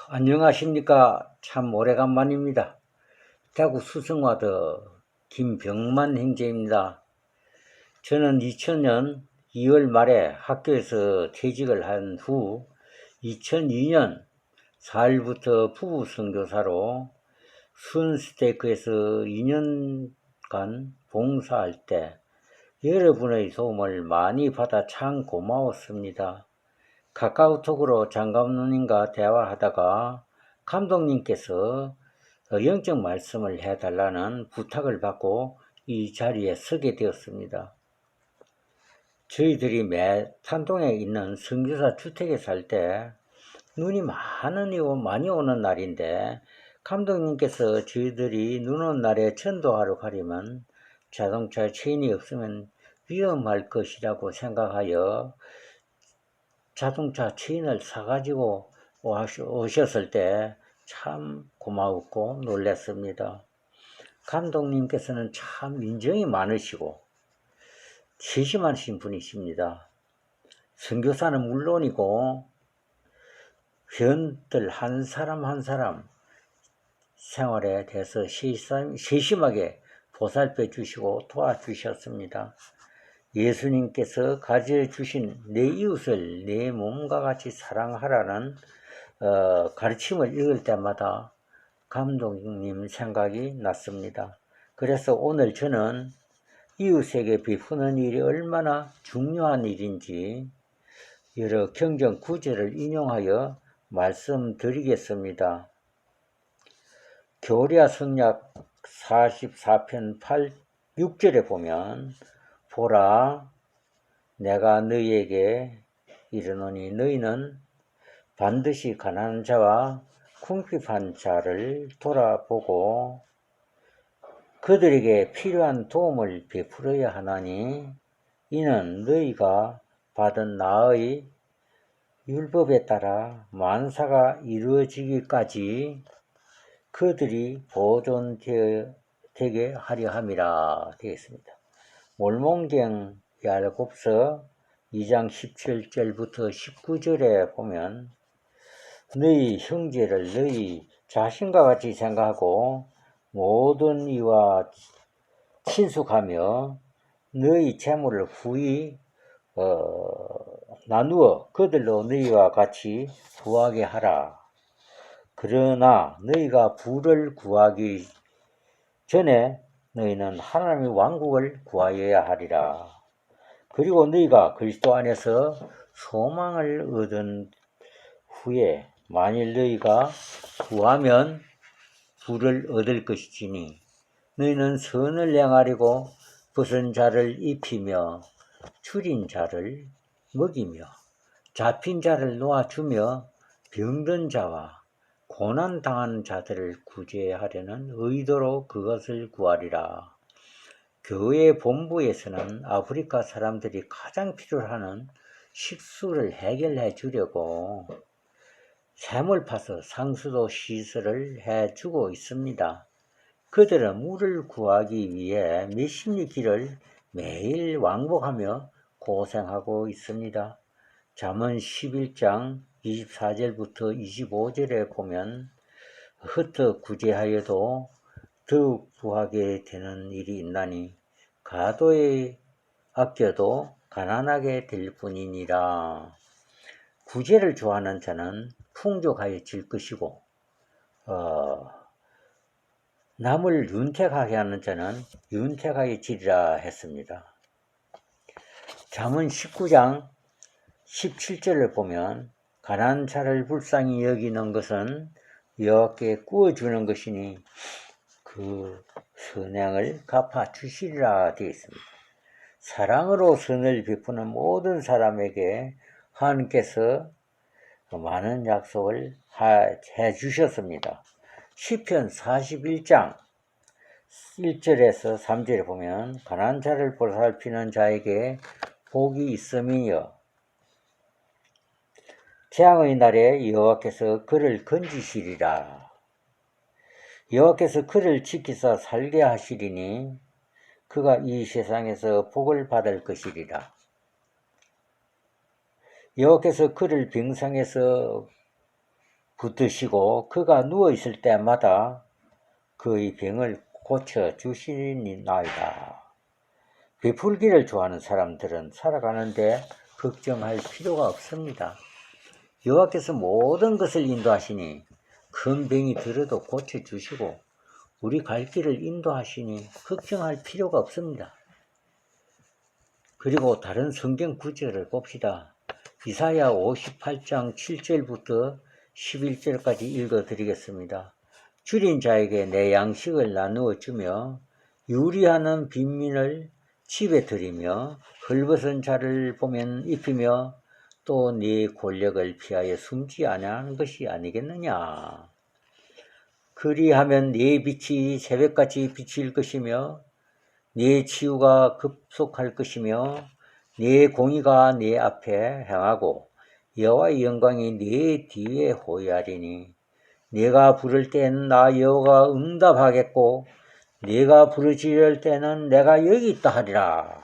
안녕하십니까. 참 오래간만입니다. 대구 수성화더 김병만 형제입니다. 저는 2000년 2월 말에 학교에서 퇴직을 한 후 2002년 4일부터 부부 선교사로 순스테이크에서 2년간 봉사할 때 여러분의 도움을 많이 받아 참 고마웠습니다. 카카오톡으로 장감독님과 대화하다가 감독님께서 영적 말씀을 해달라는 부탁을 받고 이 자리에 서게 되었습니다. 저희들이 매탄동에 있는 선교사 주택에 살 때 눈이 많이 오는 날인데 감독님께서 저희들이 눈 오는 날에 전도하러 가려면 자동차 체인이 없으면 위험할 것이라고 생각하여 자동차 체인을 사가지고 오셨을 때 참 고마웠고 놀랐습니다. 감독님께서는 참 인정이 많으시고 세심하신 분이십니다. 선교사는 물론이고 회원들 한 사람 한 사람 생활에 대해서 세심하게 보살펴 주시고 도와주셨습니다. 예수님께서 가르쳐주신 내 이웃을 내 몸과 같이 사랑하라는 가르침을 읽을 때마다 감독님 생각이 났습니다. 그래서 오늘 저는 이웃에게 베푸는 일이 얼마나 중요한 일인지 여러 경전 구절을 인용하여 말씀드리겠습니다. 교리야 성약 44편 6절에 보면 보라 내가 너희에게 이르노니 너희는 반드시 가난한 자와 궁핍한 자를 돌아보고 그들에게 필요한 도움을 베풀어야 하나니 이는 너희가 받은 나의 율법에 따라 만사가 이루어지기까지 그들이 보존되게 하려 함이라 되겠습니다. 몰몬경 야곱서 2장 17절부터 19절에 보면 너희 형제를 너희 자신과 같이 생각하고 모든 이와 친숙하며 너희 재물을 후히 나누어 그들로 너희와 같이 구하게 하라. 그러나 너희가 부를 구하기 전에 너희는 하나님의 왕국을 구하여야 하리라. 그리고 너희가 그리스도 안에서 소망을 얻은 후에 만일 너희가 구하면 부를 얻을 것이지니 너희는 선을 행하려고 벗은 자를 입히며 줄인 자를 먹이며 잡힌 자를 놓아주며 병든 자와 고난당한 자들을 구제하려는 의도로 그것을 구하리라. 교회 본부에서는 아프리카 사람들이 가장 필요로 하는 식수를 해결해 주려고 샘을 파서 상수도 시설을 해주고 있습니다. 그들은 물을 구하기 위해 몇십 리 길을 매일 왕복하며 고생하고 있습니다. 잠언 11장 24절부터 25절에 보면 흩어 구제하여도 더욱 구하게 되는 일이 있나니 가도에 아껴도 가난하게 될 뿐이니라. 구제를 좋아하는 자는 풍족하여질 것이고 남을 윤택하게 하는 자는 윤택하여지리라 했습니다. 잠언 19장 17절을 보면 가난한 자를 불쌍히 여기는 것은 여호와께 구워주는 것이니 그 선행을 갚아주시리라 되어 있습니다. 사랑으로 선을 베푸는 모든 사람에게 하나님께서 많은 약속을 해주셨습니다. 시편 41장 1절에서 3절에 보면 가난한 자를 보살피는 자에게 복이 있음이여 재앙의 날에 여호와께서 그를 건지시리라. 여호와께서 그를 지키사 살게 하시리니 그가 이 세상에서 복을 받을 것이리라. 여호와께서 그를 병상에서 붙드시고 그가 누워있을 때마다 그의 병을 고쳐주시나이다. 베풀기를 좋아하는 사람들은 살아가는데 걱정할 필요가 없습니다. 여호와께서 모든 것을 인도하시니 큰 병이 들어도 고쳐주시고 우리 갈 길을 인도하시니 걱정할 필요가 없습니다. 그리고 다른 성경 구절을 봅시다. 이사야 58장 7절부터 11절까지 읽어드리겠습니다. 줄인 자에게 내 양식을 나누어 주며 유리하는 빈민을 집에 들이며 헐벗은 자를 보면 입히며 또 네 권력을 피하여 숨지 아니하는 것이 아니겠느냐. 그리하면 네 빛이 새벽같이 비칠 것이며 네 치유가 급속할 것이며 네 공의가 네 앞에 행하고 여호와의 영광이 네 뒤에 호위하리니 네가 부를 때는 나 여호와가 응답하겠고 네가 부르짖을 때는 내가 여기 있다 하리라.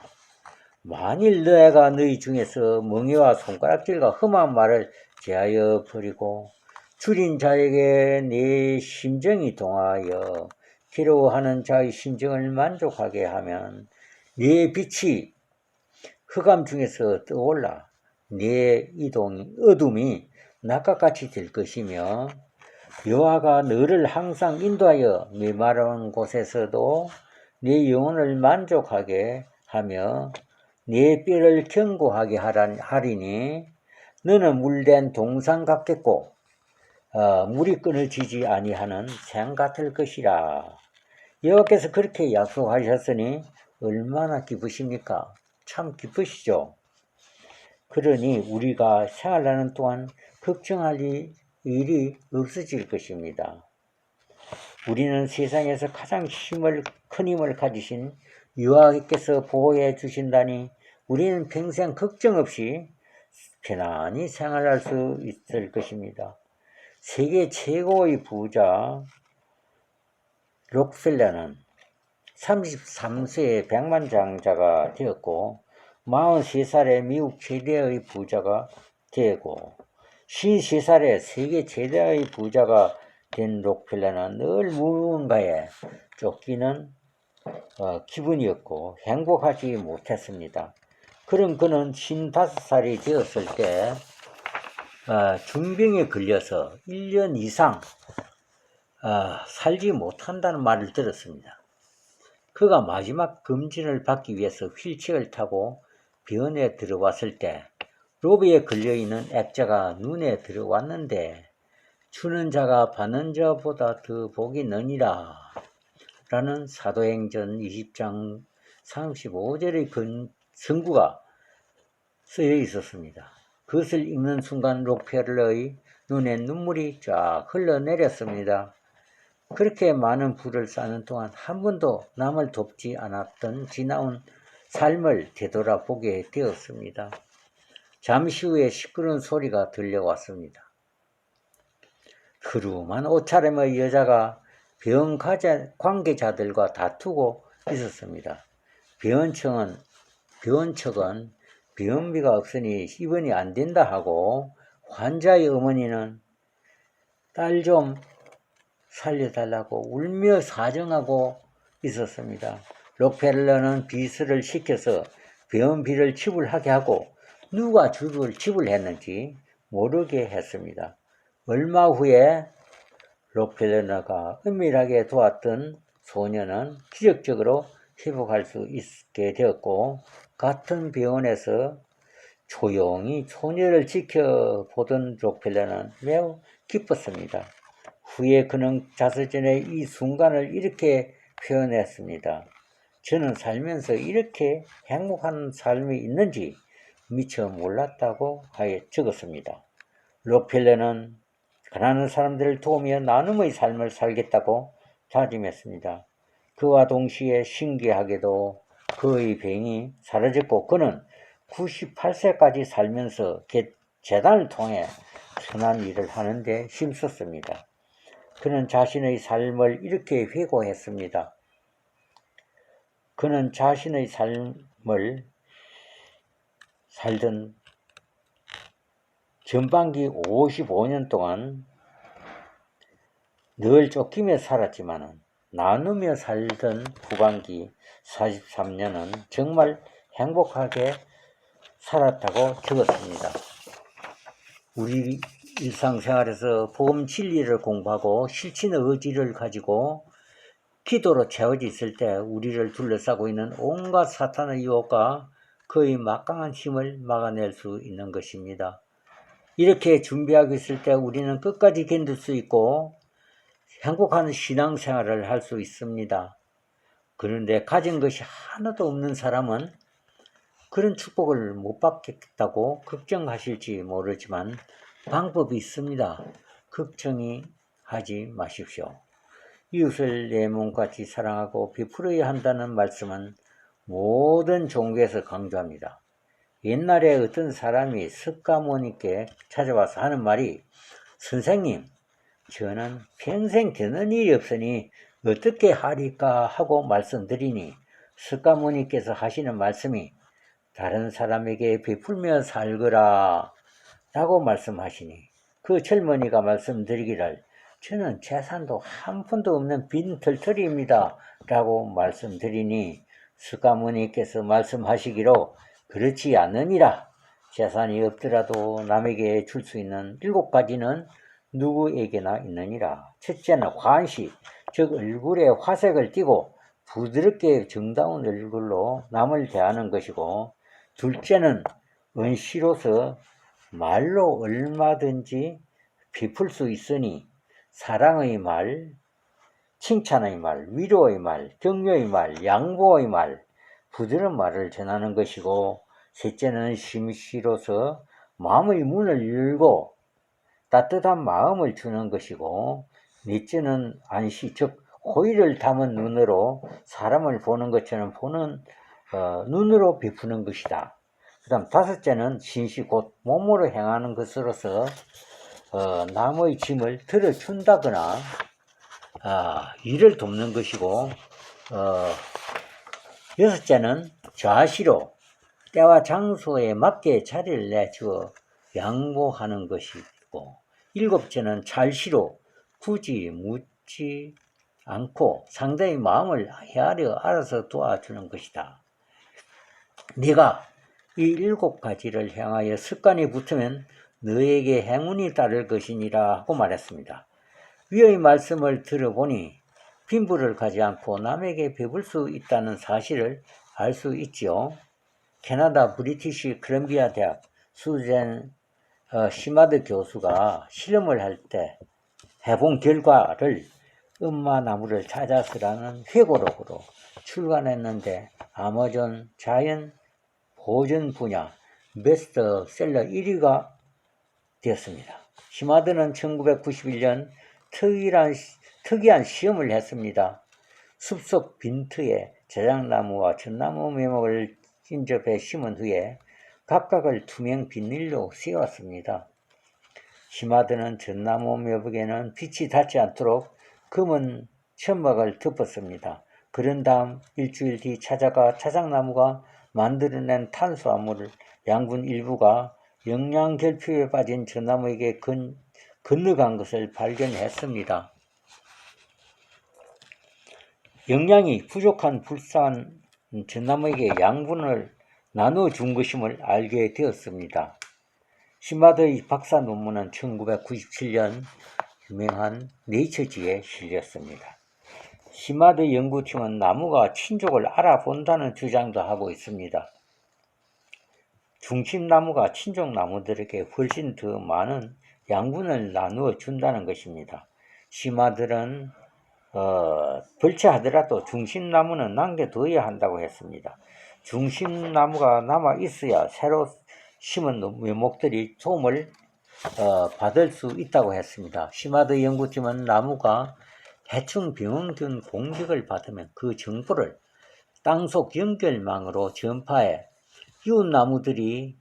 만일 너희가 너희 중에서 멍에와 손가락질과 험한 말을 제하여 버리고 줄인 자에게 네 심정이 동하여 괴로워하는 자의 심정을 만족하게 하면 네 빛이 흑암 중에서 떠올라 네 어둠이 낙각같이 될 것이며 여호와가 너를 항상 인도하여 메마른 곳에서도 네 영혼을 만족하게 하며 네 뼈를 견고하게 하리니 너는 물된 동상 같겠고 물이 끊어지지 아니하는 샘 같을 것이라. 여호와께서 그렇게 약속하셨으니 얼마나 기쁘십니까? 참 기쁘시죠? 그러니 우리가 생활하는 동안 걱정할 일이 없어질 것입니다. 우리는 세상에서 가장 큰 힘을 가지신 여호와께서 보호해 주신다니 우리는 평생 걱정 없이 편안히 생활할 수 있을 것입니다. 세계 최고의 부자 록펠러는 33세에 백만장자가 되었고 43살에 미국 최대의 부자가 되고 53살에 세계 최대의 부자가 된 록펠러는 늘 무언가에 쫓기는 기분이었고 행복하지 못했습니다. 그런 그는 55살이 되었을 때 중병에 걸려서 1년 이상 살지 못한다는 말을 들었습니다. 그가 마지막 검진을 받기 위해서 휠체어를 타고 병원에 들어왔을 때 로비에 걸려있는 액자가 눈에 들어왔는데 주는 자가 받는 자보다 더 복이 느니라 라는 사도행전 20장 35절의 성구가 쓰여 있었습니다. 그것을 읽는 순간 록펠러의 눈에 눈물이 쫙 흘러내렸습니다. 그렇게 많은 부를 쌓는 동안 한 번도 남을 돕지 않았던 지나온 삶을 되돌아보게 되었습니다. 잠시 후에 시끄러운 소리가 들려왔습니다. 흐름한 옷차림의 여자가 병원 관계자들과 다투고 있었습니다. 병원 측은 병원비가 없으니 입원이 안 된다 하고 환자의 어머니는 딸 좀 살려달라고 울며 사정하고 있었습니다. 록펠러는 비서를 시켜서 병원비를 지불하게 하고 누가 지불했는지 모르게 했습니다. 얼마 후에 록펠러가 은밀하게 도왔던 소녀는 기적적으로 회복할 수 있게 되었고 같은 병원에서 조용히 소녀를 지켜보던 록펠러는 매우 기뻤습니다. 후에 그는 자서전에 이 순간을 이렇게 표현했습니다. 저는 살면서 이렇게 행복한 삶이 있는지 미처 몰랐다고 적었습니다. 록펠러는 가난한 사람들을 도우며 나눔의 삶을 살겠다고 다짐했습니다. 그와 동시에 신기하게도 그의 병이 사라졌고 그는 98세까지 살면서 재단을 통해 선한 일을 하는데 힘썼습니다. 그는 자신의 삶을 이렇게 회고했습니다. 그는 자신의 삶을 살던 전반기 55년 동안 늘 쫓기며 살았지만은 나누며 살던 후반기 43년은 정말 행복하게 살았다고 적었습니다. 우리 일상생활에서 복음 진리를 공부하고 실천의 의지를 가지고 기도로 채워져 있을 때 우리를 둘러싸고 있는 온갖 사탄의 유혹과 그의 막강한 힘을 막아낼 수 있는 것입니다. 이렇게 준비하고 있을 때 우리는 끝까지 견딜 수 있고 행복한 신앙생활을 할 수 있습니다. 그런데 가진 것이 하나도 없는 사람은 그런 축복을 못 받겠다고 걱정하실지 모르지만 방법이 있습니다. 걱정이 하지 마십시오. 이웃을 내 몸같이 사랑하고 베풀어야 한다는 말씀은 모든 종교에서 강조합니다. 옛날에 어떤 사람이 석가모니께 찾아와서 하는 말이 선생님, 저는 평생 되는 일이 없으니 어떻게 하리까 하고 말씀드리니 석가모니께서 하시는 말씀이 다른 사람에게 베풀며 살거라 라고 말씀하시니 그 젊은이가 말씀드리기를 저는 재산도 한 푼도 없는 빈털터리입니다 라고 말씀드리니 석가모니께서 말씀하시기로 그렇지 않으니라. 재산이 없더라도 남에게 줄 수 있는 7가지는 누구에게나 있느니라. 첫째는 환시, 즉 얼굴에 화색을 띠고 부드럽게 정다운 얼굴로 남을 대하는 것이고, 둘째는 은시로서 말로 얼마든지 베풀 수 있으니 사랑의 말, 칭찬의 말, 위로의 말, 격려의 말, 양보의 말, 부드러운 말을 전하는 것이고, 셋째는 심시로서 마음의 문을 열고 따뜻한 마음을 주는 것이고, 넷째는 안시, 즉 호의를 담은 눈으로 사람을 보는 것처럼 보는 눈으로 베푸는 것이다. 그 다음 다섯째는 신시, 곧 몸으로 행하는 것으로서 남의 짐을 들어준다거나 일을 돕는 것이고, 여섯째는 좌시로 때와 장소에 맞게 자리를 내주어 양보하는 것이고, 일곱째는 잘시로 굳이 묻지 않고 상대의 마음을 헤아려 알아서 도와주는 것이다. 네가 이 7가지를 행하여 습관이 붙으면 너에게 행운이 따를 것이니라 하고 말했습니다. 위의 말씀을 들어보니 빈부를 가지 않고 남에게 베풀 수 있다는 사실을 알 수 있지요. 캐나다 브리티시 컬럼비아 대학 수젠 시마드 교수가 실험을 할 때 해본 결과를 엄마나무를 찾아서라는 회고록으로 출간했는데 아마존 자연 보존 분야 베스트셀러 1위가 되었습니다. 시마드는 1991년 특이한 시험을 했습니다. 숲속 빈트에 자작나무와 전나무 묘목을 인접해 심은 후에 각각을 투명 비닐로 씌웠습니다. 시마드는 전나무 묘목에는 빛이 닿지 않도록 검은 천막을 덮었습니다. 그런 다음 일주일 뒤 찾아가 자작나무가 만들어낸 탄수화물 양분 일부가 영양 결핍에 빠진 전나무에게 건너간 것을 발견했습니다. 영양이 부족한 불쌍한 전나무에게 양분을 나눠준 것임을 알게 되었습니다. 시마드의 박사 논문은 1997년 유명한 네이처지에 실렸습니다. 시마드 연구팀은 나무가 친족을 알아본다는 주장도 하고 있습니다. 중심나무가 친족나무들에게 훨씬 더 많은 양분을 나누어 준다는 것입니다. 시마들은 벌채하더라도 중심나무는 남겨둬야 한다고 했습니다. 중심나무가 남아 있어야 새로 심은 묘목들이 도움을 받을 수 있다고 했습니다. 시마드 연구팀은 나무가 해충 병원균 공격을 받으면 그 정보를 땅속 연결망으로 전파해 이웃나무들이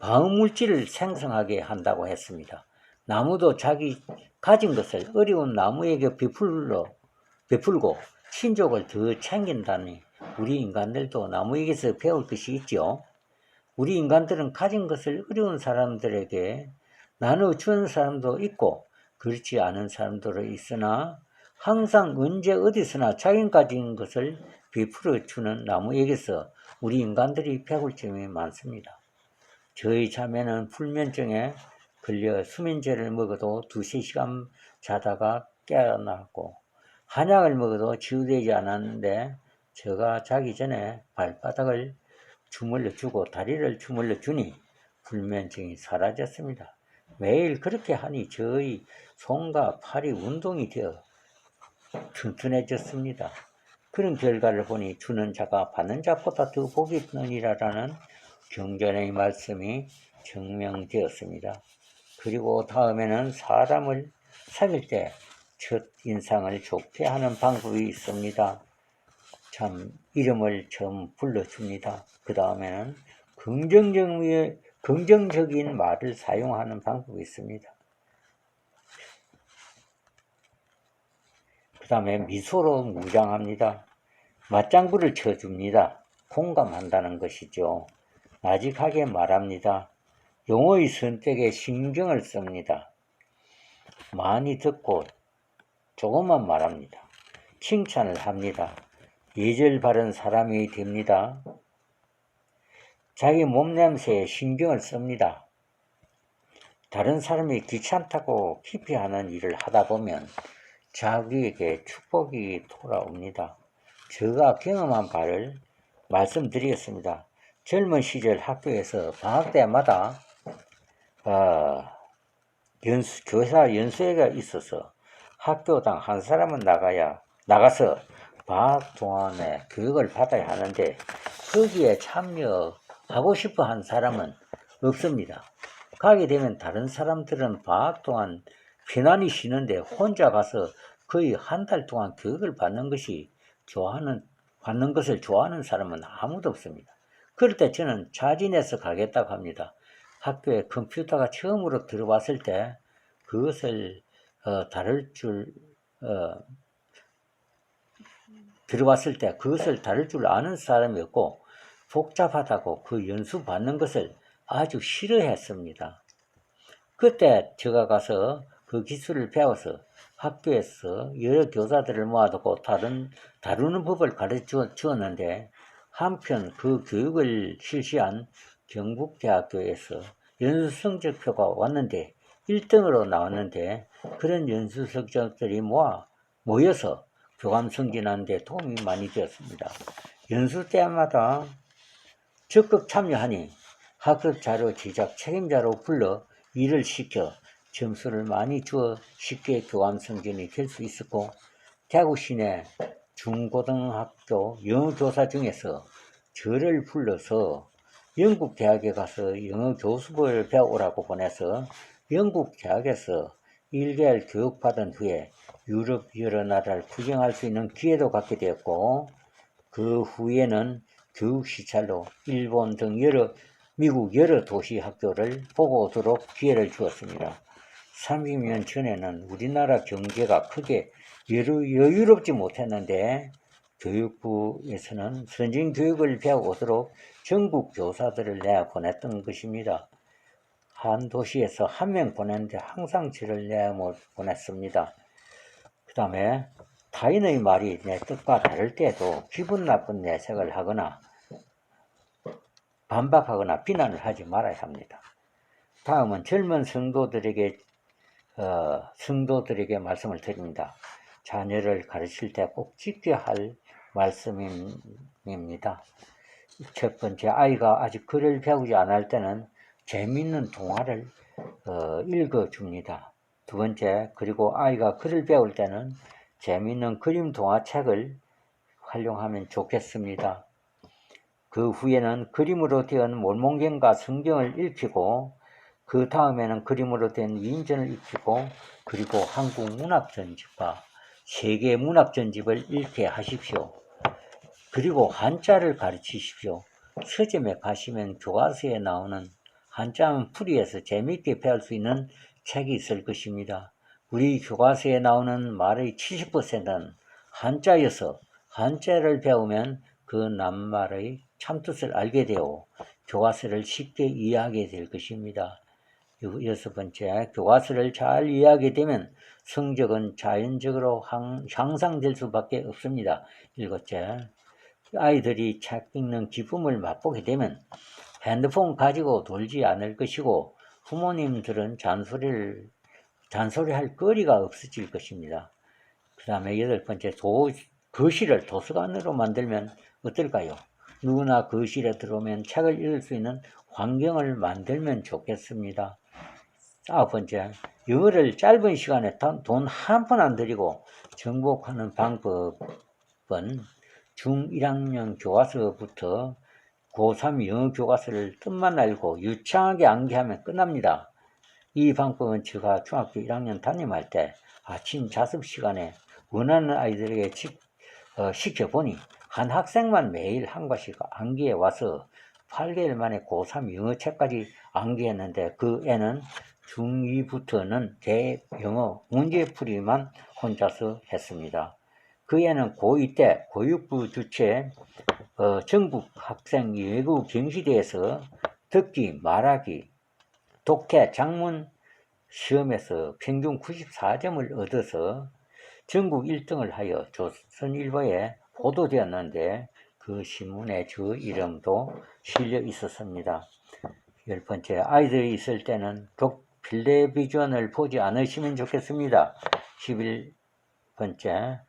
방어물질을 생성하게 한다고 했습니다. 나무도 자기 가진 것을 어려운 나무에게 베풀고 친족을 더 챙긴다니 우리 인간들도 나무에게서 배울 것이 있죠. 우리 인간들은 가진 것을 어려운 사람들에게 나눠주는 사람도 있고 그렇지 않은 사람들도 있으나 항상 언제 어디서나 자기 가진 것을 베풀어 주는 나무에게서 우리 인간들이 배울 점이 많습니다. 저희 자매는 불면증에 걸려 수면제를 먹어도 2~3시간 자다가 깨어나고 한약을 먹어도 치유되지 않았는데 제가 자기 전에 발바닥을 주물러 주고 다리를 주물러 주니 불면증이 사라졌습니다. 매일 그렇게 하니 저희 손과 팔이 운동이 되어 튼튼해졌습니다. 그런 결과를 보니 주는 자가 받는 자보다 더 복이 있느니라라는 경전의 말씀이 증명되었습니다. 그리고 다음에는 사람을 사귈 때 첫 인상을 좋게 하는 방법이 있습니다. 참 이름을 처음 불러줍니다. 그 다음에는 긍정적인 말을 사용하는 방법이 있습니다. 그 다음에 미소로 무장합니다. 맞장구를 쳐줍니다. 공감한다는 것이죠. 나직하게 말합니다. 용어의 선택에 신경을 씁니다. 많이 듣고 조금만 말합니다. 칭찬을 합니다. 예절 바른 사람이 됩니다. 자기 몸냄새에 신경을 씁니다. 다른 사람이 귀찮다고 기피하는 일을 하다 보면 자기에게 축복이 돌아옵니다. 제가 경험한 바를 말씀드리겠습니다. 젊은 시절 학교에서 방학 때마다 교사 연수회가 있어서 학교당 한 사람은 나가서 방학 동안에 교육을 받아야 하는데 거기에 참여하고 싶어 한 사람은 없습니다. 가게 되면 다른 사람들은 방학 동안 편안히 쉬는데 혼자 가서 거의 한 달 동안 교육을 받는 것을 좋아하는 사람은 아무도 없습니다. 그럴 때 저는 자진해서 가겠다고 합니다. 학교에 컴퓨터가 처음으로 들어왔을 때 그것을 다룰 줄 아는 사람이었고 복잡하다고 그 연수 받는 것을 아주 싫어했습니다. 그때 제가 가서 그 기술을 배워서 학교에서 여러 교사들을 모아두고 다루는 법을 가르쳐 주었는데 한편 그 교육을 실시한 경북대학교에서 연수 성적표가 왔는데 1등으로 나왔는데 그런 연수 성적들이 모여서 교감 승진하는 데 도움이 많이 되었습니다. 연수 때마다 적극 참여하니 학급 자료 제작 책임자로 불러 일을 시켜 점수를 많이 주어 쉽게 교감 승진이 될 수 있었고 대구 시내 중고등학교 영어교사 중에서 저를 불러서 영국 대학에 가서 영어 교습을 배우라고 보내서 영국 대학에서 1개월 교육받은 후에 유럽 여러 나라를 구경할 수 있는 기회도 갖게 되었고 그 후에는 교육시찰로 일본 등 미국 여러 도시 학교를 보고 오도록 기회를 주었습니다. 30년 전에는 우리나라 경제가 크게 여유롭지 못했는데 교육부에서는 선진 교육을 배워오도록 전국 교사들을 내보냈던 것입니다. 한 도시에서 한 명 보냈는데 항상 저를 내보냈습니다. 그 다음에 타인의 말이 내 뜻과 다를 때도 기분 나쁜 내색을 하거나 반박하거나 비난을 하지 말아야 합니다. 다음은 젊은 성도들에게 말씀을 드립니다. 자녀를 가르칠 때 꼭 지켜야 할 말씀입니다. 첫 번째, 아이가 아직 글을 배우지 않을 때는 재미있는 동화를 읽어줍니다. 두 번째, 그리고 아이가 글을 배울 때는 재미있는 그림 동화책을 활용하면 좋겠습니다. 그 후에는 그림으로 된 몰몬경과 성경을 읽히고 그 다음에는 그림으로 된 위인전을 읽히고 그리고 한국 문학전집과 세계 문학전집을 읽게 하십시오. 그리고 한자를 가르치십시오. 서점에 가시면 교과서에 나오는 한자 풀이해서 재미있게 배울 수 있는 책이 있을 것입니다. 우리 교과서에 나오는 말의 70%는 한자여서 한자를 배우면 그 낱말의 참뜻을 알게 되어 교과서를 쉽게 이해하게 될 것입니다. 여섯 번째, 교과서를 잘 이해하게 되면 성적은 자연적으로 향상될 수밖에 없습니다. 일곱째, 아이들이 책 읽는 기쁨을 맛보게 되면 핸드폰 가지고 돌지 않을 것이고 부모님들은 잔소리할 거리가 없어질 것입니다. 그 다음에 여덟 번째, 거실을 도서관으로 만들면 어떨까요? 누구나 거실에 들어오면 책을 읽을 수 있는 환경을 만들면 좋겠습니다. 아홉 번째, 영어를 짧은 시간에 돈 한 푼 안 들이고 정복하는 방법은 중1학년 교과서부터 고3 영어 교과서를 뜻만 알고 유창하게 암기하면 끝납니다. 이 방법은 제가 중학교 1학년 담임할 때 아침 자습 시간에 원하는 아이들에게 시켜보니 한 학생만 매일 한 과씩 암기해 와서 8개월 만에 고3 영어책까지 암기했는데 그 애는 중2부터는 대영어 문제풀이만 혼자서 했습니다. 그 애는 고2 때 교육부 주최 전국 학생 외국 경시대에서 듣기, 말하기, 독해, 작문 시험에서 평균 94점을 얻어서 전국 1등을 하여 조선일보에 보도되었는데 그 신문에 저 이름도 실려 있었습니다. 열 번째, 아이들이 있을 때는 텔레비전을 보지 않으시면 좋겠습니다. 11번째,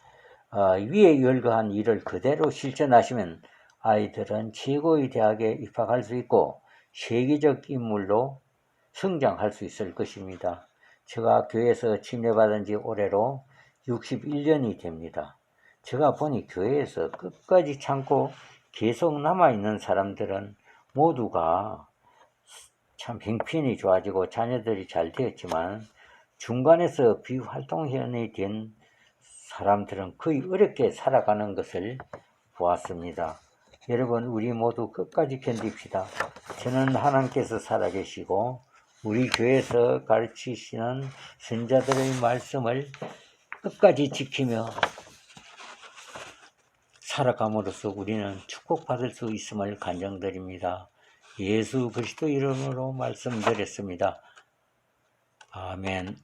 위에 열거한 일을 그대로 실천하시면 아이들은 최고의 대학에 입학할 수 있고 세계적 인물로 성장할 수 있을 것입니다. 제가 교회에서 침례받은 지 올해로 61년이 됩니다. 제가 보니 교회에서 끝까지 참고 계속 남아있는 사람들은 모두가 참 형편이 좋아지고 자녀들이 잘 되었지만 중간에서 비활동현이 된 사람들은 거의 어렵게 살아가는 것을 보았습니다. 여러분, 우리 모두 끝까지 견딥시다. 저는 하나님께서 살아계시고 우리 교회에서 가르치시는 선자들의 말씀을 끝까지 지키며 살아감으로써 우리는 축복받을 수 있음을 간증드립니다. 예수 그리스도 이름으로 말씀드렸습니다. 아멘.